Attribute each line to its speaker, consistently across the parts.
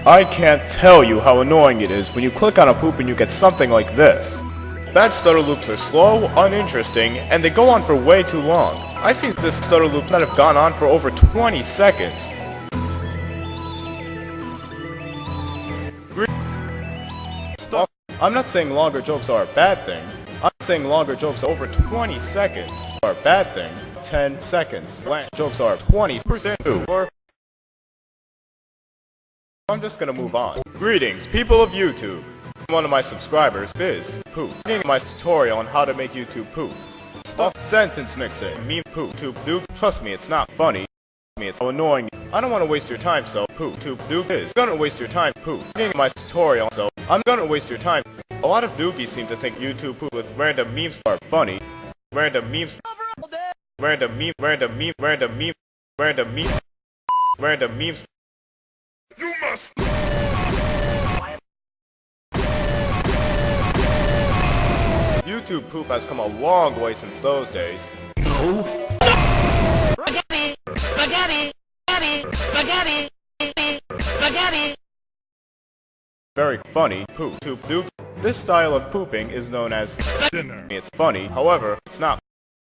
Speaker 1: I can't tell you how annoying it is when you click on a poop and you get something like this. Bad stutter loops are slow, uninteresting, and they go on for way too long. I've seen this stutter loop that have gone on for over 20 seconds. Stop. I'm not saying longer jokes are a bad thing. I'm saying longer jokes over 20 seconds are a bad thing. 10 seconds. Jokes are 20% or I'm just gonna move on. Greetings, people of YouTube. One of my subscribers is Poop. Reading my tutorial on how to make YouTube poop. Stop sentence mixing. Meme PooPTuBeNooB. Trust me, it's not funny. It's so annoying. I don't want to waste your time, so PooPTuBeNooB is gonna waste your time. Poop. Reading my tutorial, so I'm gonna waste your time. A lot of newbies seem to think YouTube poop with random memes are funny. Random memes. Random meme. Random meme. Random meme. Random meme. Random memes. You must. YouTube poop has come a long way since those days. No. Spaghetti, spaghetti, spaghetti, spaghetti, spaghetti. Very funny. PooPTuBeNooB. This style of pooping is known as dinner. It's funny, however, it's not.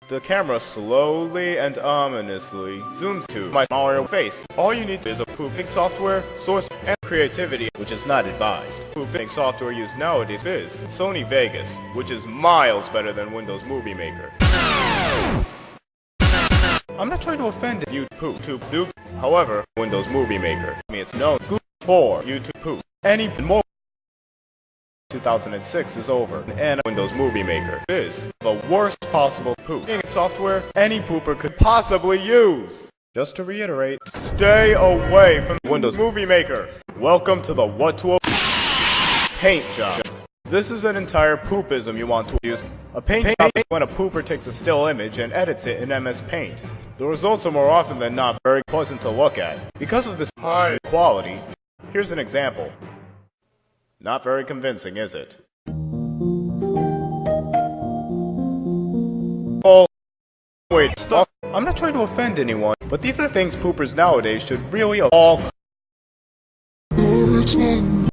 Speaker 1: The camera slowly and ominously zooms to my Mario face. All you need is a pooping software, source, and creativity, which is not advised. Pooping software used nowadays is Sony Vegas, which is miles better than Windows Movie Maker. I'm not trying to offend you, PooPTuBeNooB. However, Windows Movie Maker, it's known for YouTube poop. Any more 2006 is over, and Windows Movie Maker is the worst possible pooping software any pooper could possibly use. Just to reiterate, stay away from Windows Movie Maker. Welcome to the paint jobs. This is an entire poopism you want to use. A paint job is when a pooper takes a still image and edits it in MS Paint. The results are more often than not very pleasant to look at. Because of this high quality, here's an example. Not very convincing, is it? Oh, wait, stop. I'm not trying to offend anyone, but these are things poopers nowadays should really all